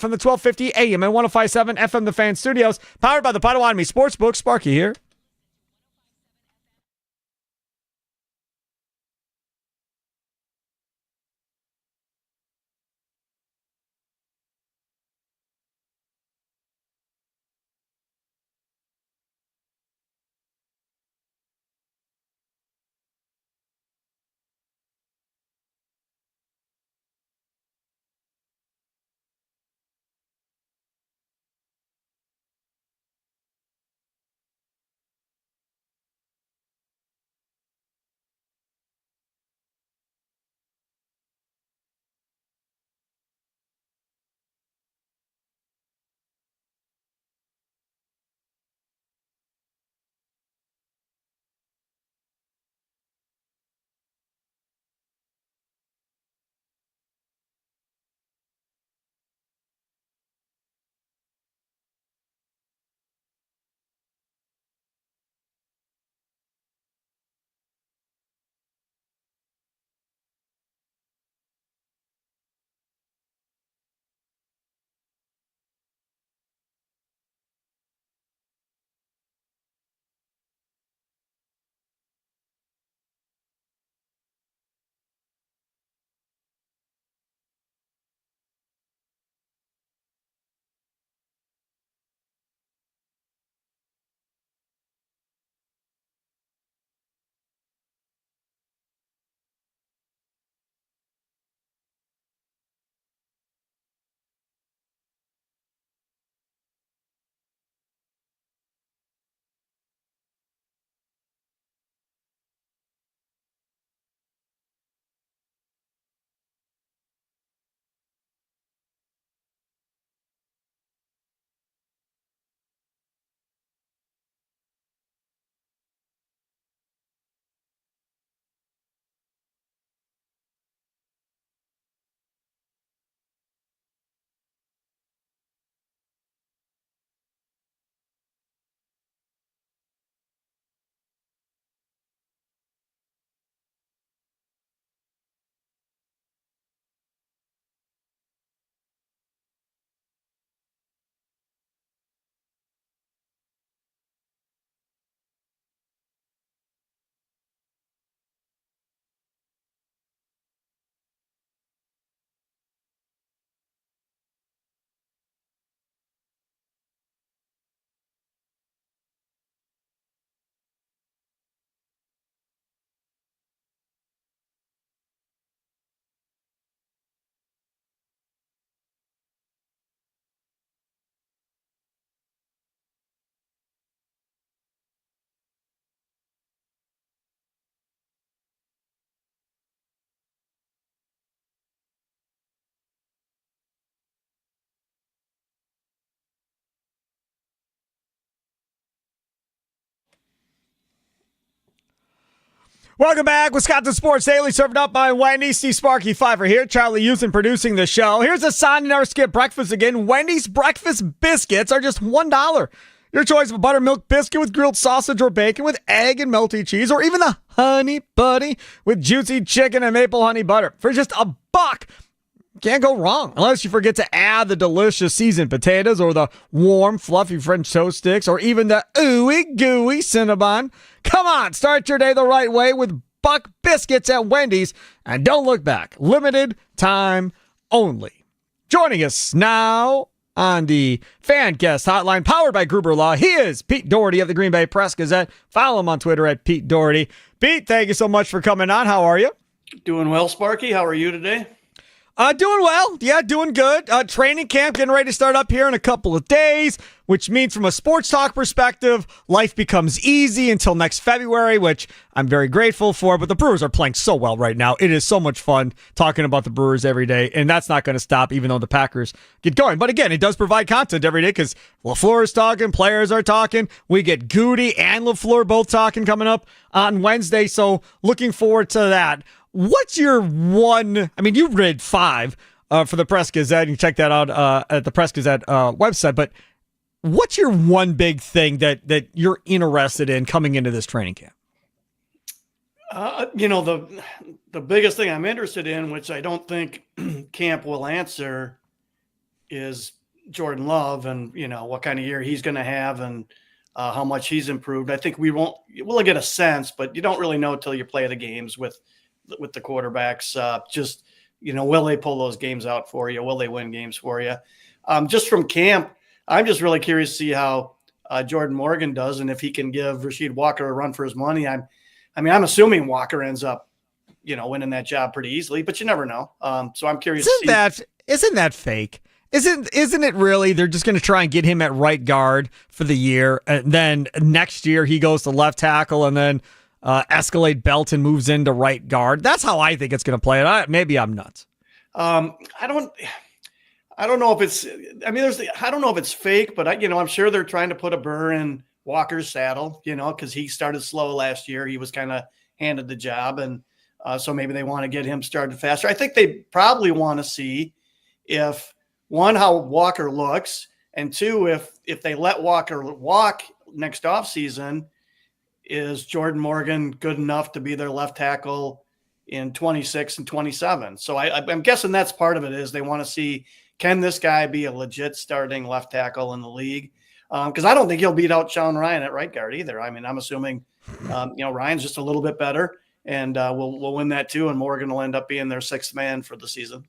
from the 1250 AM and 105.7 FM The Fan Studios, powered by the Potawatomi Sportsbook. Sparky here. Welcome back. Wisconsin Sports Daily, served up by Wendy's. Steve Sparky, Fifer here. Charlie Houston producing the show. Here's a sign in our skip breakfast again. Wendy's breakfast biscuits are just $1. Your choice of a buttermilk biscuit with grilled sausage or bacon with egg and melty cheese, or even the honey buddy with juicy chicken and maple honey butter for just $1. Can't go wrong unless you forget to add the delicious seasoned potatoes or the warm, fluffy French toast sticks or even the ooey gooey Cinnabon. Come on, start your day the right way with Buck Biscuits at Wendy's, and don't look back. Limited time only. Joining us now on the Fan Guest Hotline, powered by Gruber Law, he is Pete Doherty of the Green Bay Press-Gazette. Follow him on Twitter at Pete Doherty. Pete, thank you so much for coming on. How are you? Doing well, Sparky. How are you today? Doing well. Yeah, doing good. Training camp getting ready to start up here in a couple of days, which means from a sports talk perspective, life becomes easy until next February, which I'm very grateful for. But the Brewers are playing so well right now. It is so much fun talking about the Brewers every day, and that's not going to stop even though the Packers get going. But again, it does provide content every day because LaFleur is talking, players are talking. We get Goody and LaFleur both talking coming up on Wednesday, so looking forward to that. What's your one? I mean, you read 5 for the Press Gazette. You can check that out at the Press Gazette website. But what's your one big thing that you're interested in coming into this training camp? The biggest thing I'm interested in, which I don't think camp will answer, is Jordan Love and what kind of year he's going to have and how much he's improved. I think we'll get a sense, but you don't really know till you play the games with the quarterbacks. Will they pull those games out for you? Will they win games for you? Just from camp, I'm just really curious to see how Jordan Morgan does, and if he can give Rasheed Walker a run for his money. I'm assuming Walker ends up, winning that job pretty easily, but you never know. So I'm curious. Isn't that fake? Isn't it really? They're just going to try and get him at right guard for the year, and then next year he goes to left tackle, and then escalate Belton moves into right guard. That's how I think it's going to play it. Maybe I'm nuts. I don't know if it's. I don't know if it's fake, but I'm sure they're trying to put a burr in Walker's saddle. Because he started slow last year. He was kind of handed the job, and so maybe they want to get him started faster. I think they probably want to see if one, how Walker looks, and two, if they let Walker walk next offseason, is Jordan Morgan good enough to be their left tackle in 26 and 27? So I'm guessing that's part of it, is they want to see, can this guy be a legit starting left tackle in the league? Because I don't think he'll beat out Sean Ryan at right guard either. I'm assuming, Ryan's just a little bit better, and we'll win that too, and Morgan will end up being their 6th man for the season.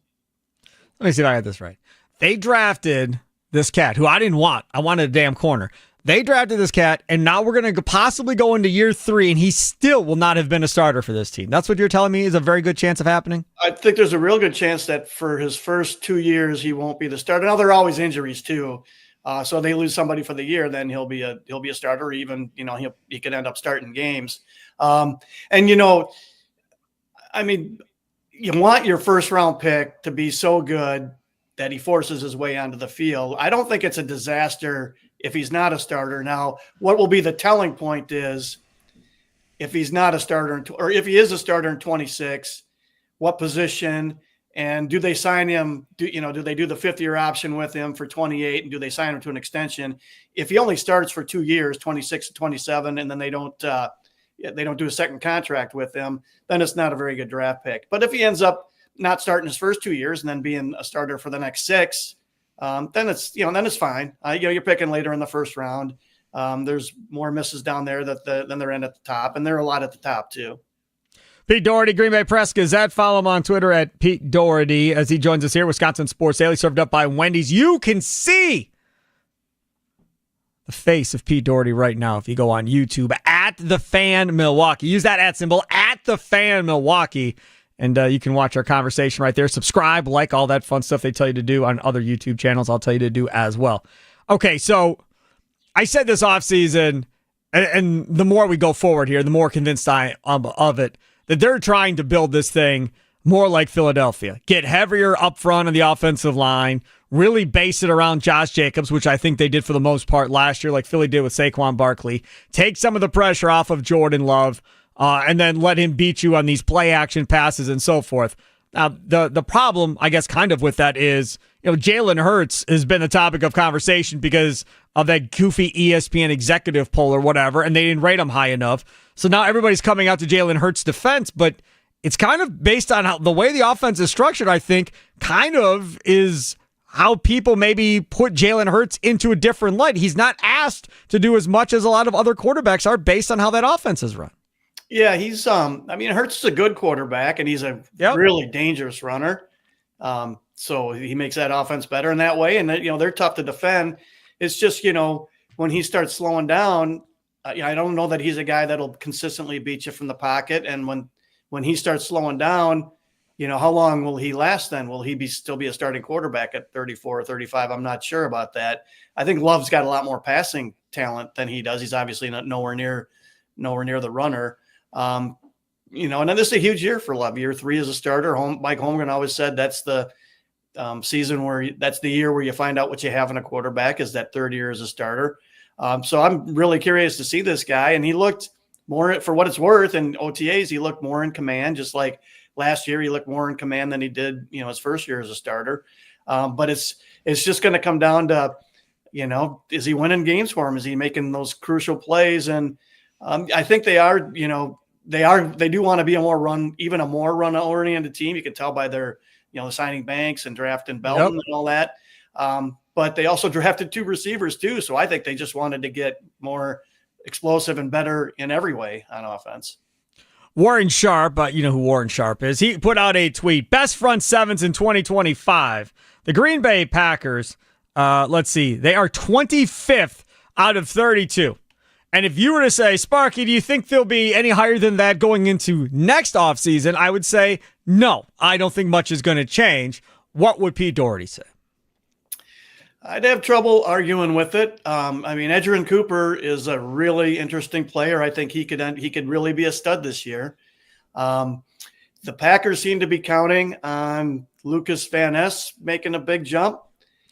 Let me see if I got this right. They drafted this cat who I didn't want. I wanted a damn corner. They drafted this cat, and now we're going to possibly go into year 3, and he still will not have been a starter for this team. That's what you're telling me is a very good chance of happening? I think there's a real good chance that for his first 2 years, he won't be the starter. Now, there are always injuries, too. So they lose somebody for the year, then he'll be a starter. Even, he could end up starting games. You want your first-round pick to be so good that he forces his way onto the field. I don't think it's a disaster if he's not a starter. Now, what will be the telling point is if he's not a starter, or if he is a starter in 26, what position, and do they sign him? Do they do the 5th-year option with him for 28, and do they sign him to an extension? If he only starts for 2 years, 26 to 27, and then they don't do a second contract with him, then it's not a very good draft pick. But if he ends up not starting his first 2 years and then being a starter for the next 6, then it's fine. You're picking later in the first round. There's more misses down there than there end at the top, and there are a lot at the top too. Pete Doherty, Green Bay Press Gazette. Follow him on Twitter at Pete Doherty as he joins us here. Wisconsin Sports Daily, served up by Wendy's. You can see the face of Pete Doherty right now if you go on YouTube at The Fan Milwaukee. Use that @ symbol at The Fan Milwaukee. And you can watch our conversation right there. Subscribe, like all that fun stuff they tell you to do on other YouTube channels. I'll tell you to do as well. Okay, so I said this offseason, and the more we go forward here, the more convinced I am of it, that they're trying to build this thing more like Philadelphia. Get heavier up front on the offensive line, really base it around Josh Jacobs, which I think they did for the most part last year, like Philly did with Saquon Barkley. Take some of the pressure off of Jordan Love. and then let him beat you on these play action passes and so forth. Now, the problem, I guess, kind of with that is, Jalen Hurts has been the topic of conversation because of that goofy ESPN executive poll or whatever, and they didn't rate him high enough. So now everybody's coming out to Jalen Hurts' defense, but it's kind of based on how the way the offense is structured, I think, kind of is how people maybe put Jalen Hurts into a different light. He's not asked to do as much as a lot of other quarterbacks are based on how that offense is run. Yeah, he's Hurts is a good quarterback, and he's a really dangerous runner. So he makes that offense better in that way. And they're tough to defend. It's just, when he starts slowing down, I don't know that he's a guy that'll consistently beat you from the pocket. And when he starts slowing down, how long will he last then? Will he still be a starting quarterback at 34 or 35? I'm not sure about that. I think Love's got a lot more passing talent than he does. He's obviously nowhere near the runner. And then this is a huge year for Love. Year 3 as a starter. Mike Holmgren always said that's the season that's the year where you find out what you have in a quarterback, is that third year as a starter. So I'm really curious to see this guy. And he looked more, for what it's worth, in OTAs, he looked more in command, just like last year he looked more in command than he did, his first year as a starter. But it's just going to come down to, is he winning games for him? Is he making those crucial plays? And I think they are, they do want to be a more run-oriented team. You can tell by their, signing Banks and drafting Belton and all that. But they also drafted 2 receivers too. So I think they just wanted to get more explosive and better in every way on offense. Warren Sharp, you know who Warren Sharp is. He put out a tweet: best front sevens in 2025. The Green Bay Packers, let's see, they are 25th out of 32. And if you were to say, Sparky, do you think they'll be any higher than that going into next offseason? I would say, no, I don't think much is going to change. What would Pete Doherty say? I'd have trouble arguing with it. Edgerrin Cooper is a really interesting player. I think he could really be a stud this year. The Packers seem to be counting on Lucas Van Ness making a big jump.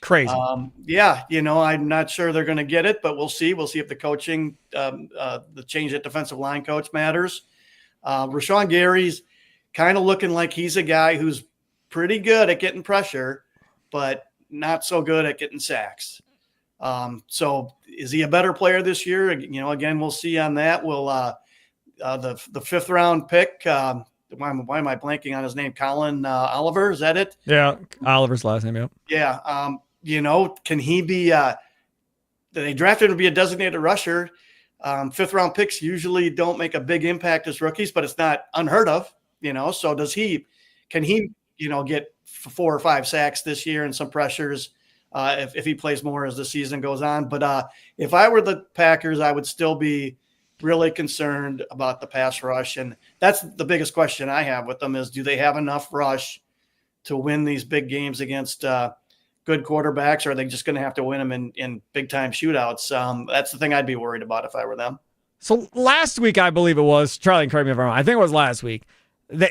Crazy. I'm not sure they're going to get it, but we'll see. We'll see if the coaching, the change at defensive line coach matters. Rashawn Gary's kind of looking like he's a guy who's pretty good at getting pressure, but not so good at getting sacks. So is he a better player this year? Again, we'll see on that. We'll the 5th round pick. Why am I blanking on his name? Colin Oliver, is that it? Yeah, Oliver's last name. Yep. Yeah. Can he be? They drafted him to be a designated rusher. 5th round picks usually don't make a big impact as rookies, but it's not unheard of. So can he get 4 or 5 sacks this year and some pressures if he plays more as the season goes on? But if I were the Packers, I would still be really concerned about the pass rush. And that's the biggest question I have with them is, do they have enough rush to win these big games against good quarterbacks, or are they just going to have to win them in big-time shootouts? That's the thing I'd be worried about if I were them. So last week, I believe it was, Charlie, correct me if I'm wrong, I think it was last week,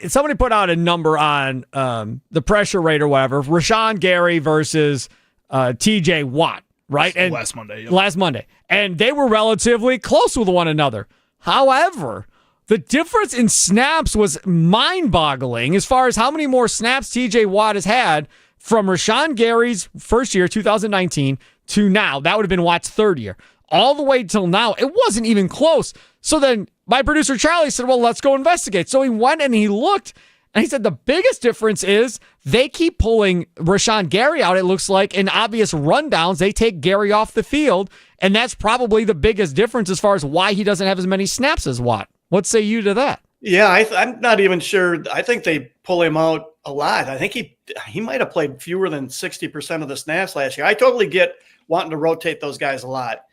somebody put out a number on the pressure rate or whatever, Rashawn Gary versus TJ Watt, right? And last Monday. Yep. Last Monday. And they were relatively close with one another. However, the difference in snaps was mind-boggling as far as how many more snaps TJ Watt has had from Rashawn Gary's first year, 2019, to now. That would have been Watt's 3rd year. All the way till now, it wasn't even close. So then my producer Charlie said, well, let's go investigate. So he went and he looked, and he said the biggest difference is they keep pulling Rashawn Gary out, it looks like, in obvious rundowns. They take Gary off the field, and that's probably the biggest difference as far as why he doesn't have as many snaps as Watt. What say you to that? Yeah, I'm not even sure. I think they pull him out a lot. I think he might have played fewer than 60% of the snaps last year. I totally get wanting to rotate those guys a lot.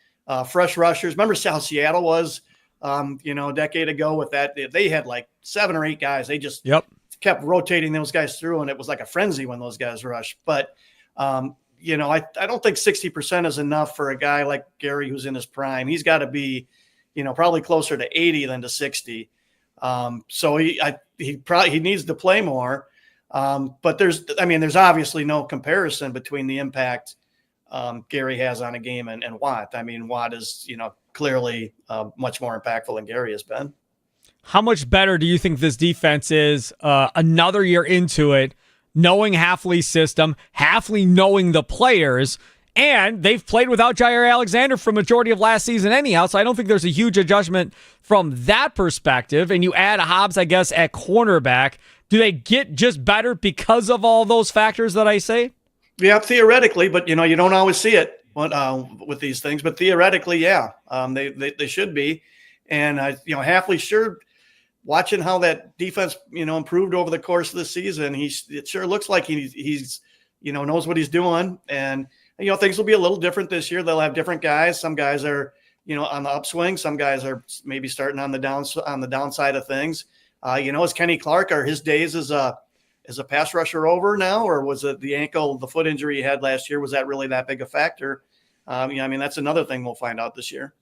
Fresh rushers. Remember how Seattle was, a decade ago with that? They had like 7 or 8 guys. They just kept rotating those guys through, and it was like a frenzy when those guys rushed. But, I don't think 60% is enough for a guy like Gary who's in his prime. He's got to be, probably closer to 80 than to 60. So he needs to play more. But there's obviously no comparison between the impact Gary has on a game and Watt. I mean, Watt is, clearly much more impactful than Gary has been. how much better do you think this defense is another year into it, knowing Hafley's system, Hafley knowing the players, and they've played without Jair Alexander for majority of last season anyhow, so I don't think there's a huge adjustment from that perspective. And you add Hobbs, I guess, at cornerback. Do they get just better because of all those factors that I say? Yeah, theoretically, but you don't always see it with these things. But theoretically, yeah, they should be. And Hafley sure, watching how that defense improved over the course of the season, it sure looks like he's knows what he's doing. And things will be a little different this year. They'll have different guys. Some guys are on the upswing. Some guys are maybe starting on the downside of things. Is Kenny Clark, are his days as a pass rusher over now, or was it the foot injury he had last year? Was that really that big a factor? That's another thing we'll find out this year.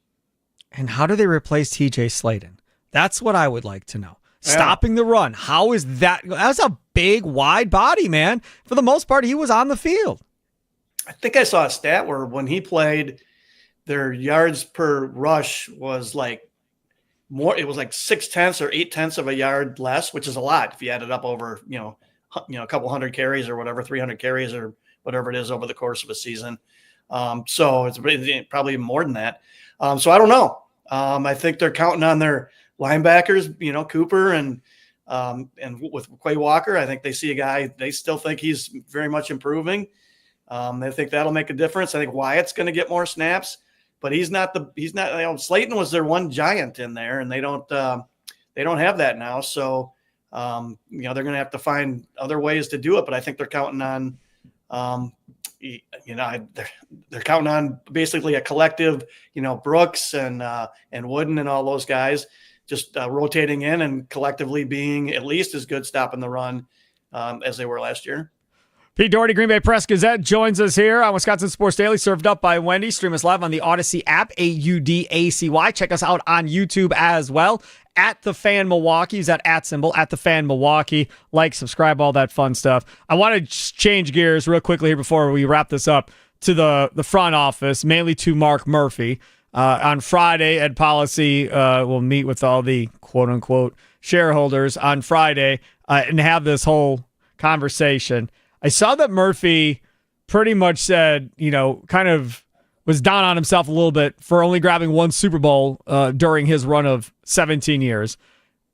And how do they replace TJ Slaton? That's what I would like to know. Yeah. Stopping the run. How is that? That's a big, wide body, man. For the most part, he was on the field. I think I saw a stat where when he played, their yards per rush was like more. It was like 0.6 or 0.8 of a yard less, which is a lot if you add it up over a couple hundred carries or whatever, 300 carries or whatever it is over the course of a season. So it's probably more than that. So I don't know. I think they're counting on their linebackers, Cooper and with Quay Walker. I think they see a guy. They still think he's very much improving. They think that'll make a difference. I think Wyatt's going to get more snaps, but he's not. Slaton was their one giant in there, and they don't have that now. So they're going to have to find other ways to do it. But I think they're counting on. They're counting on basically a collective, Brooks and Wooden and all those guys just rotating in and collectively being at least as good stopping the run as they were last year. Pete Doherty, Green Bay Press Gazette, joins us here on Wisconsin Sports Daily, served up by Wendy. Stream us live on the Odyssey app, AUDACY. Check us out on YouTube as well, at The Fan Milwaukee. Use that @ symbol, at The Fan Milwaukee. Like, subscribe, all that fun stuff. I want to change gears real quickly here before we wrap this up to the front office, mainly to Mark Murphy. On Friday, Ed Policy will meet with all the quote-unquote shareholders on Friday and have this whole conversation. I saw that Murphy pretty much said, kind of was down on himself a little bit for only grabbing one Super Bowl during his run of 17 years.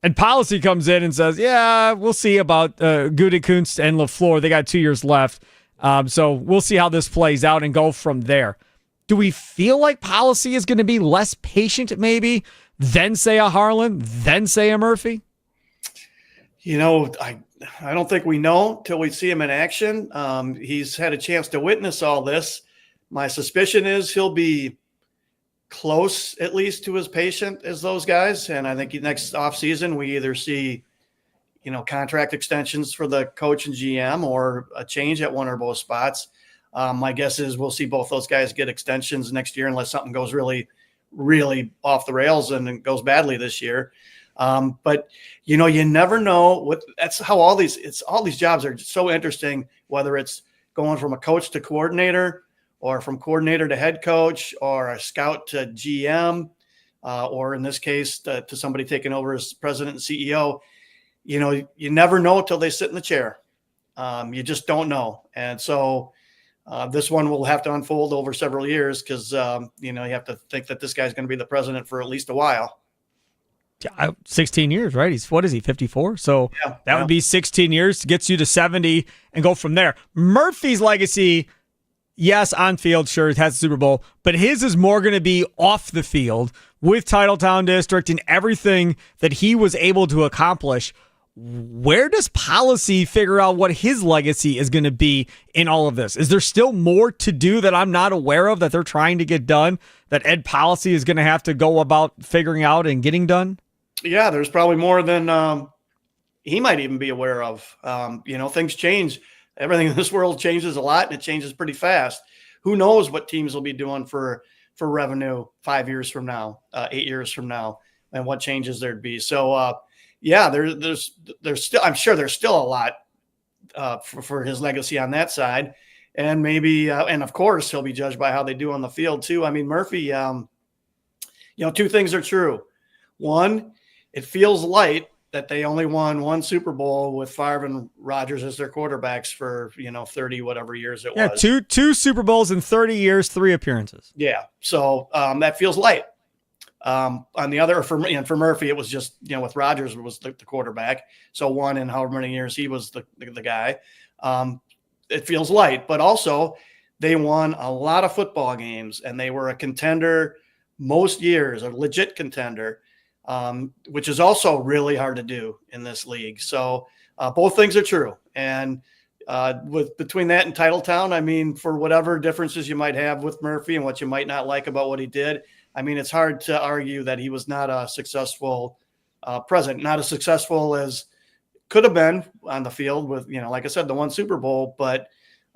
And Policy comes in and says, yeah, we'll see about Gutekunst and LaFleur. They got 2 years left. So we'll see how this plays out and go from there. Do we feel like Policy is going to be less patient maybe than, say, a Harlan, than, say, a Murphy? I don't think we know till we see him in action. He's had a chance to witness all this. My suspicion is he'll be close, at least, to as patient as those guys. And I think next offseason we either see, contract extensions for the coach and GM or a change at one or both spots. My guess is we'll see both those guys get extensions next year unless something goes really, really off the rails and it goes badly this year. But you never know that's how all these jobs are so interesting, whether it's going from a coach to coordinator or from coordinator to head coach or a scout to GM, or in this case to somebody taking over as president and CEO. You never know till they sit in the chair. You just don't know. And so this one will have to unfold over several years because, you have to think that this guy's going to be the president for at least a while. 16 years, right? What is he, 54? So that would be 16 years, gets you to 70 and go from there. Murphy's legacy, yes, on field, sure, it has the Super Bowl, but his is more going to be off the field with Titletown District and everything that he was able to accomplish. Where does Policy figure out what his legacy is going to be in all of this? Is there still more to do that I'm not aware of that they're trying to get done, that Ed Policy is going to have to go about figuring out and getting done? Yeah, there's probably more than he might even be aware of. Things change. Everything in this world changes a lot, and it changes pretty fast. Who knows what teams will be doing for revenue 5 years from now, 8 years from now, and what changes there'd be. So, there's still, I'm sure there's still a lot for his legacy on that side. And maybe, and of course, he'll be judged by how they do on the field too. I mean, Murphy, two things are true. One, it feels light that they only won one Super Bowl with Favre and Rodgers as their quarterbacks for 30 whatever years it was. Yeah, two Super Bowls in 30 years, 3 appearances. Yeah, so that feels light. On the other, for Murphy, it was just with Rodgers was the quarterback, so one in however many years he was the guy. It feels light, but also they won a lot of football games and they were a contender most years, a legit contender. Which is also really hard to do in this league. So both things are true. And between that and Titletown, I mean, for whatever differences you might have with Murphy and what you might not like about what he did, I mean, it's hard to argue that he was not a successful president, not as successful as could have been on the field with, like I said, the one Super Bowl. But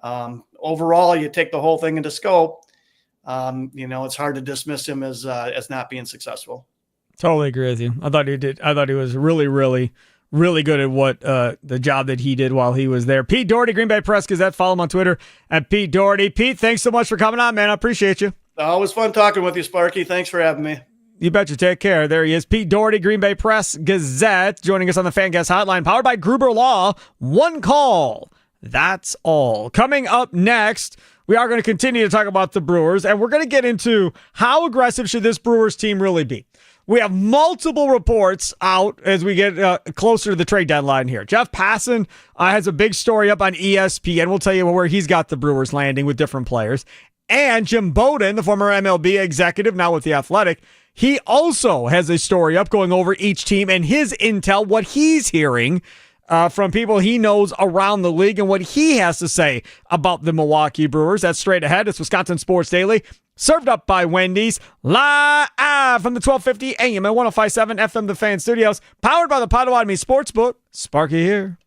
overall, you take the whole thing into scope, it's hard to dismiss him as not being successful. Totally agree with you. I thought he was really, really, really good at what the job that he did while he was there. Pete Doherty, Green Bay Press Gazette. Follow him on Twitter at Pete Doherty. Pete, thanks so much for coming on, man. I appreciate you. Always fun talking with you, Sparky. Thanks for having me. You betcha. Take care. There he is, Pete Doherty, Green Bay Press Gazette, joining us on the Fan Guest Hotline, powered by Gruber Law. One call. That's all. Coming up next, we are going to continue to talk about the Brewers, and we're going to get into how aggressive should this Brewers team really be. We have multiple reports out as we get closer to the trade deadline here. Jeff Passan has a big story up on ESPN. We'll tell you where he's got the Brewers landing with different players. And Jim Bowden, the former MLB executive, now with The Athletic, he also has a story up going over each team and his intel, what he's hearing from people he knows around the league and what he has to say about the Milwaukee Brewers. That's straight ahead. It's Wisconsin Sports Daily, served up by Wendy's, live from the 1250 AM and 105.7 FM The Fan Studios, powered by the Potawatomi Sportsbook. Sparky here.